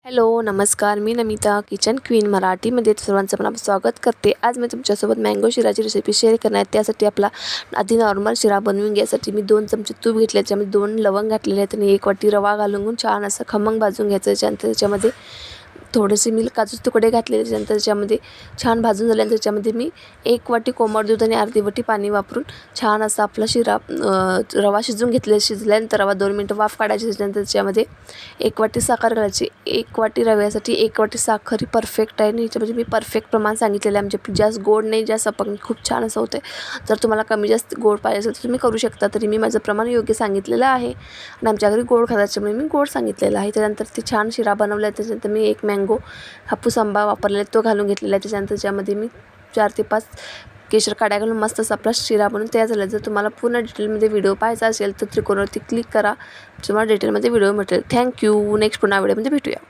Hello, नमस्कार. मी Namita kitchen queen मराठीमध्ये सर्वांचं मला स्वागत करते. आज मी तुमच्यासोबत मँगो शिराची रेसिपी शेअर करणार आहे. त्यासाठी आपला आधी नॉर्मल शिरा बनवून घ्यायसाठी मी 2 चमचे तूप घेतले, त्याच्यामध्ये 2 लवंग घातलेले आहेत आणि 1 वाटी रवा घालून छान असं खमंग भाजून घ्यायचं. त्याच्यानंतर त्याच्यामध्ये थोडेसे मी काजूचे तुकडे घातलेले. त्याच्यानंतर त्याच्यामध्ये छान भाजून झाल्यानंतर त्याच्यामध्ये मी 1 वाटी कोमट दूध आणि अर्धी वाटी पाणी वापरून छान असा आपला शिरा रवा शिजून घेतले. शिजल्यानंतर रवा 2 मिनटं वाफ काढायची. त्याच्यानंतर त्याच्यामध्ये 1 वाटी साखर घालायची. 1 वाटी रव्यासाठी 1 वाटी साखर ही परफेक्ट आहे आणि ह्याच्यामध्ये मी परफेक्ट प्रमाण सांगितलेलं आहे. म्हणजे जास्त गोड नाही, जास्त अपंग, खूप छान असं होतं. जर तुम्हाला कमी जास्त गोड पाहिजे असेल तर तुम्ही करू शकता. तरी मी माझं प्रमाण योग्य सांगितलेलं आहे आणि आमच्या घरी गोड खातात त्याच्यामुळे मी गोड सांगितलेलं आहे. त्यानंतर ते छान शिरा बनवला आहे. त्याच्यानंतर मी 1 मँगो हापूस आंबा वापरलेला तो घालून घेतलेला आहे. त्याच्यानंतर त्याच्यामध्ये मी 4 ते 5 केशर काड्या घालून मस्त असा आपला शिरा बनवून तयार झाला. जर तुम्हाला पूर्ण डिटेलमध्ये व्हिडिओ पाहायचा असेल तर त्रिकोणावरती क्लिक करा, तुम्हाला डिटेलमध्ये व्हिडिओ मिळेल. थँक्यू. नेक्स्ट पुन्हा व्हिडिओमध्ये भेटूया.